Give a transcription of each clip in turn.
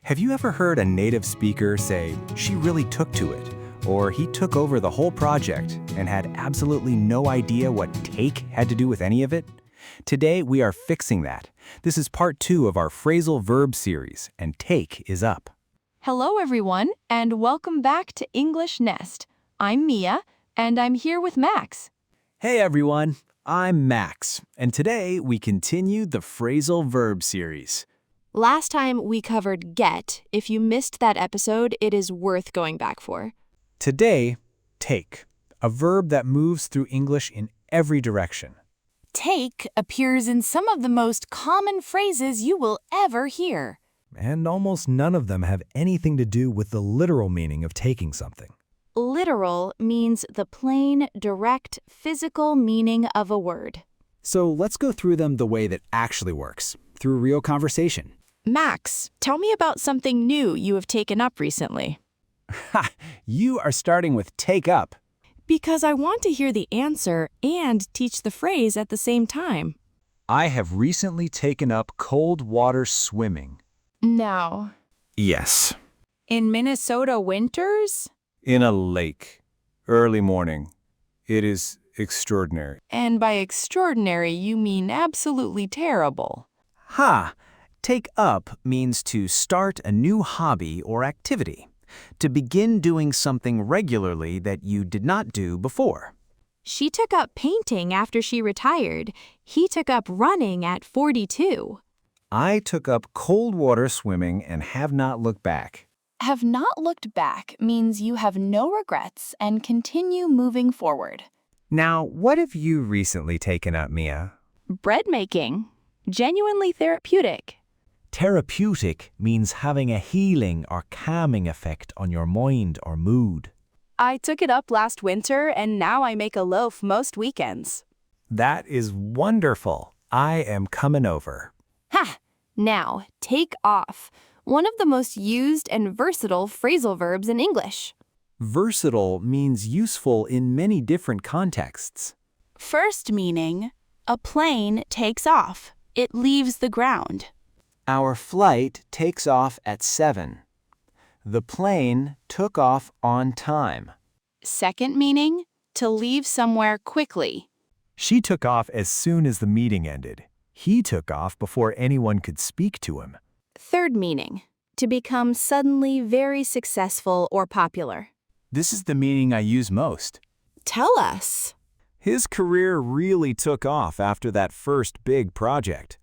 Have you ever heard a native speaker say, "She really took to it," or "He took over the whole project," and had absolutely no idea what take had to do with any of it? Today, we are fixing that. This is part 2 of our phrasal verb series, and take is up. Hello, everyone, and welcome back to English Nest. I'm Mia, and I'm here with Max. Hey everyone, I'm Max, and today we continue the phrasal verb series. Last time we covered get. If you missed that episode, it is worth going back for. Today, take, a verb that moves through English in every direction. Take appears in some of the most common phrases you will ever hear. And almost none of them have anything to do with the literal meaning of taking something. Literal means the plain, direct, physical meaning of a word. So let's go through them the way that actually works, through real conversation. Max, tell me about something new you have taken up recently. Ha! You are starting with take up. Because I want to hear the answer and teach the phrase at the same time. I have recently taken up cold water swimming. No. Yes. In Minnesota winters? In a lake. Early morning. It is extraordinary. And by extraordinary, you mean absolutely terrible. Ha! Take up means to start a new hobby or activity. To begin doing something regularly that you did not do before. She took up painting after she retired. He took up running at 42. I took up cold water swimming and have not looked back. Have not looked back means you have no regrets and continue moving forward. Now, what have you recently taken up, Mia? Bread making. Genuinely therapeutic. Therapeutic means having a healing or calming effect on your mind or mood. I took it up last winter and now I make a loaf most weekends. That is wonderful. I am coming over. Ha! Now, take off. One of the most used and versatile phrasal verbs in English. Versatile means useful in many different contexts. First meaning, a plane takes off. It leaves the ground. Our flight takes off at 7. The plane took off on time. Second meaning, to leave somewhere quickly. She took off as soon as the meeting ended. He took off before anyone could speak to him. Third meaning, to become suddenly very successful or popular. This is the meaning I use most. Tell us. His career really took off after that first big project.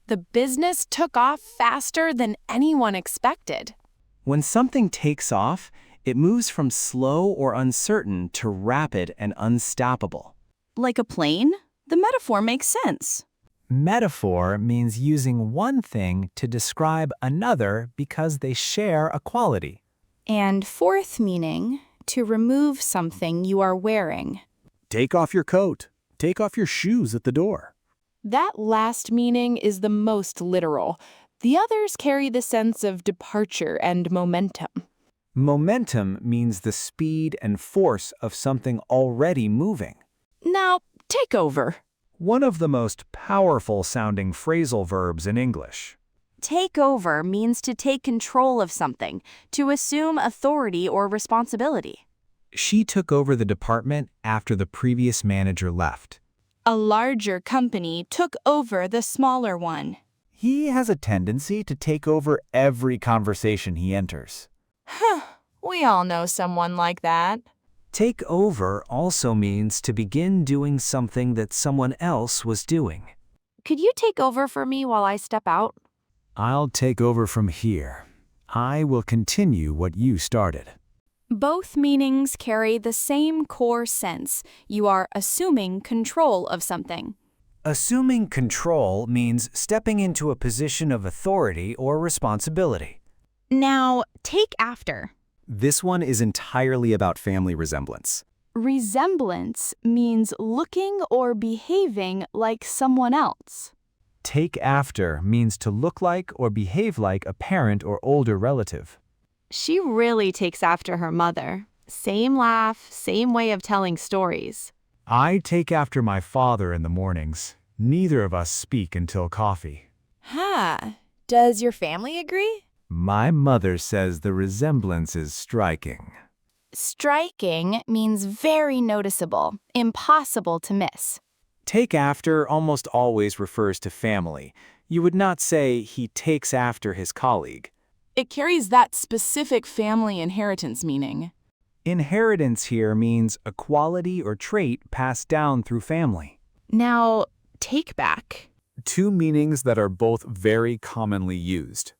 The business took off faster than anyone expected. When something takes off, it moves from slow or uncertain to rapid and unstoppable. Like a plane, the metaphor makes sense. Metaphor means using one thing to describe another because they share a quality. And fourth meaning, to remove something you are wearing. Take off your coat. Take off your shoes at the door. That last meaning is the most literal. The others carry the sense of departure and momentum. Momentum means the speed and force of something already moving. Now, take over. One of the most powerful sounding phrasal verbs in English. Take over means to take control of something, to assume authority or responsibility. She took over the department after the previous manager left. A larger company took over the smaller one. He has a tendency to take over every conversation he enters. We all know someone like that. Take over also means to begin doing something that someone else was doing. Could you take over for me while I step out? I'll take over from here. I will continue what you started. Both meanings carry the same core sense. You are assuming control of something. Assuming control means stepping into a position of authority or responsibility. Now, take after. This one is entirely about family resemblance. Resemblance means looking or behaving like someone else. Take after means to look like or behave like a parent or older relative. She really takes after her mother. Same laugh, same way of telling stories. I take after my father in the mornings. Neither of us speak until coffee. Does your family agree? My mother says the resemblance is striking. Striking means very noticeable, impossible to miss. Take after almost always refers to family. You would not say he takes after his colleague. It carries that specific family inheritance meaning. Inheritance here means a quality or trait passed down through family. Now, take back. Two meanings that are both very commonly used.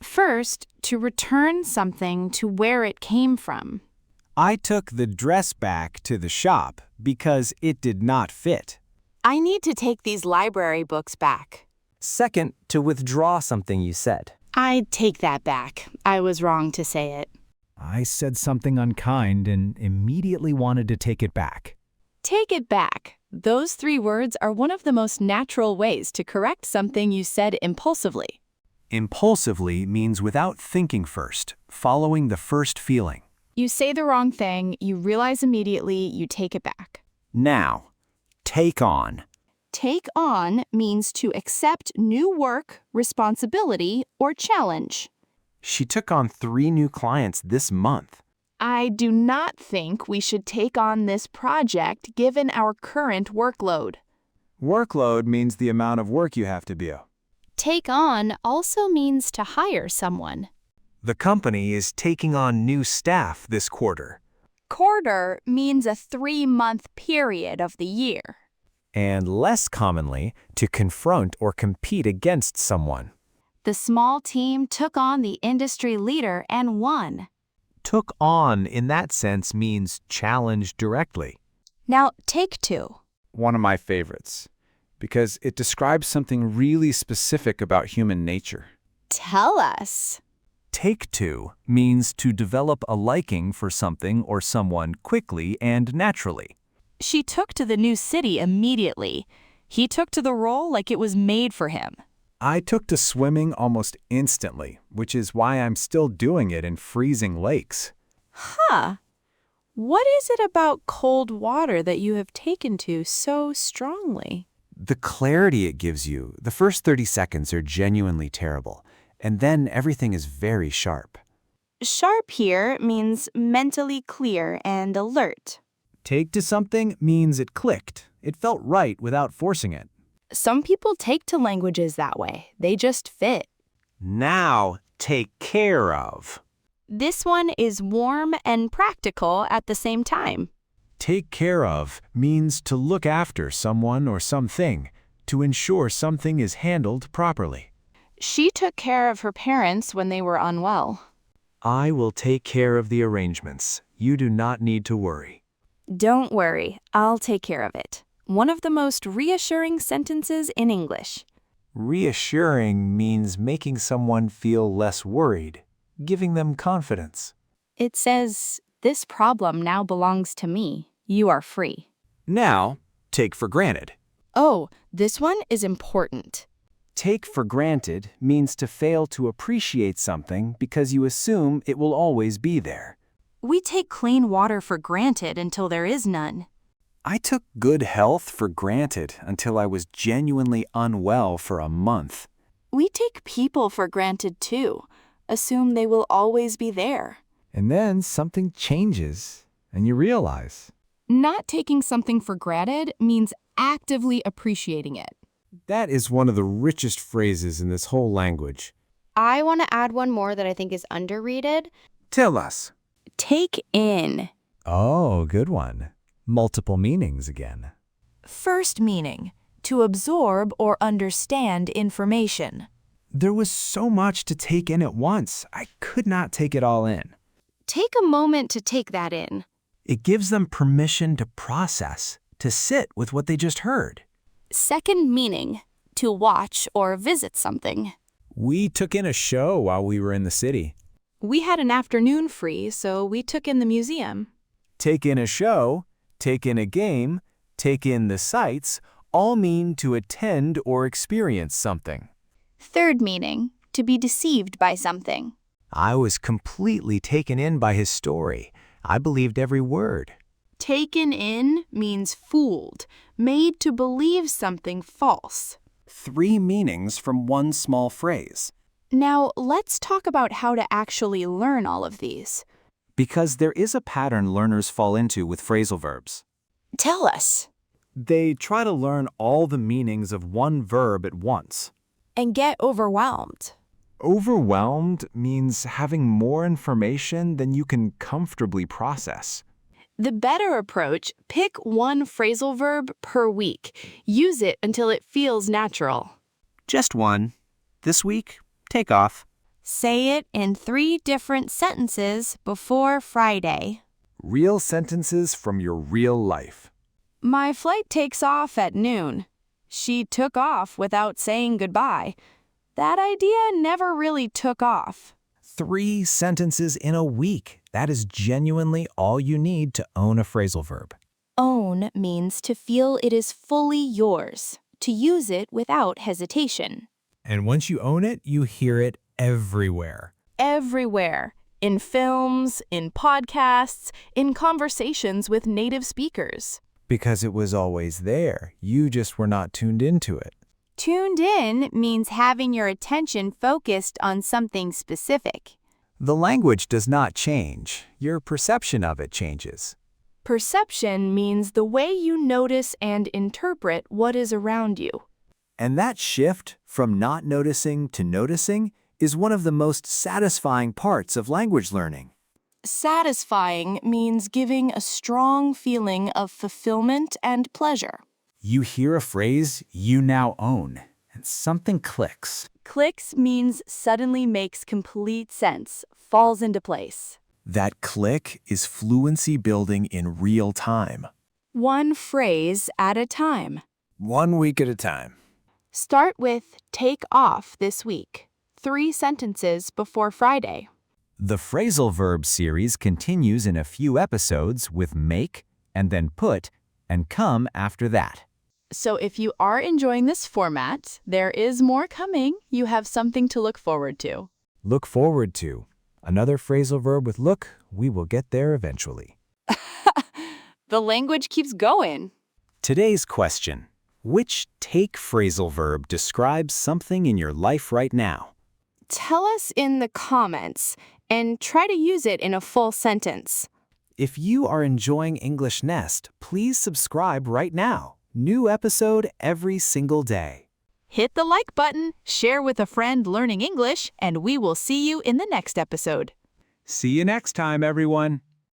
First, to return something to where it came from. I took the dress back to the shop because it did not fit. I need to take these library books back. Second, to withdraw something you said. I take that back. I was wrong to say it. I said something unkind and immediately wanted to take it back. Take it back. Those three words are one of the most natural ways to correct something you said impulsively. Impulsively means without thinking first, following the first feeling. You say the wrong thing, you realize immediately, you take it back. Now, take on. Take on means to accept new work, responsibility, or challenge. She took on 3 new clients this month. I do not think we should take on this project given our current workload. Workload means the amount of work you have to do. Take on also means to hire someone. The company is taking on new staff this quarter. Quarter means a 3-month period of the year. And less commonly, to confront or compete against someone. The small team took on the industry leader and won. Took on in that sense means challenge directly. Now, take two. One of my favorites, because it describes something really specific about human nature. Tell us. Take to means to develop a liking for something or someone quickly and naturally. She took to the new city immediately. He took to the role like it was made for him. I took to swimming almost instantly, which is why I'm still doing it in freezing lakes. Huh. What is it about cold water that you have taken to so strongly? The clarity it gives you, the first 30 seconds are genuinely terrible, and then everything is very sharp. Sharp here means mentally clear and alert. Take to something means it clicked. It felt right without forcing it. Some people take to languages that way. They just fit. Now, take care of. This one is warm and practical at the same time. Take care of means to look after someone or something, to ensure something is handled properly. She took care of her parents when they were unwell. I will take care of the arrangements. You do not need to worry. Don't worry, I'll take care of it. One of the most reassuring sentences in English. Reassuring means making someone feel less worried, giving them confidence. It says, "This problem now belongs to me. You are free." Now, take for granted. Oh, this one is important. Take for granted means to fail to appreciate something because you assume it will always be there. We take clean water for granted until there is none. I took good health for granted until I was genuinely unwell for a month. We take people for granted too. Assume they will always be there. And then something changes, and you realize. Not taking something for granted means actively appreciating it. That is one of the richest phrases in this whole language. I want to add one more that I think is underrated. Tell us. Take in. Oh, good one. Multiple meanings again. First meaning, to absorb or understand information. There was so much to take in at once. I could not take it all in. Take a moment to take that in. It gives them permission to process, to sit with what they just heard. Second meaning, to watch or visit something. We took in a show while we were in the city. We had an afternoon free, so we took in the museum. Take in a show, take in a game, take in the sights, all mean to attend or experience something. Third meaning, to be deceived by something. I was completely taken in by his story. I believed every word. Taken in means fooled, made to believe something false. 3 meanings from one small phrase. Now, let's talk about how to actually learn all of these. Because there is a pattern learners fall into with phrasal verbs. Tell us. They try to learn all the meanings of one verb at once. And get overwhelmed. Overwhelmed means having more information than you can comfortably process. The better approach, pick one phrasal verb per week. Use it until it feels natural. Just one. This week, take off. Say it in 3 different sentences before Friday. Real sentences from your real life. My flight takes off at noon. She took off without saying goodbye. That idea never really took off. 3 sentences in a week. That is genuinely all you need to own a phrasal verb. Own means to feel it is fully yours, to use it without hesitation. And once you own it, you hear it everywhere. Everywhere. In films, in podcasts, in conversations with native speakers. Because it was always there. You just were not tuned into it. Tuned in means having your attention focused on something specific. The language does not change. Your perception of it changes. Perception means the way you notice and interpret what is around you. And that shift from not noticing to noticing is one of the most satisfying parts of language learning. Satisfying means giving a strong feeling of fulfillment and pleasure. You hear a phrase you now own, and something clicks. Clicks means suddenly makes complete sense, falls into place. That click is fluency building in real time. One phrase at a time. 1 week at a time. Start with take off this week. 3 sentences before Friday. The phrasal verb series continues in a few episodes with make and then put and come after that. So if you are enjoying this format, there is more coming. You have something to look forward to. Look forward to. Another phrasal verb with look, we will get there eventually. The language keeps going. Today's question. Which take phrasal verb describes something in your life right now? Tell us in the comments and try to use it in a full sentence. If you are enjoying English Nest, please subscribe right now. New episode every single day. Hit the like button, share with a friend learning English, and we will see you in the next episode. See you next time, everyone.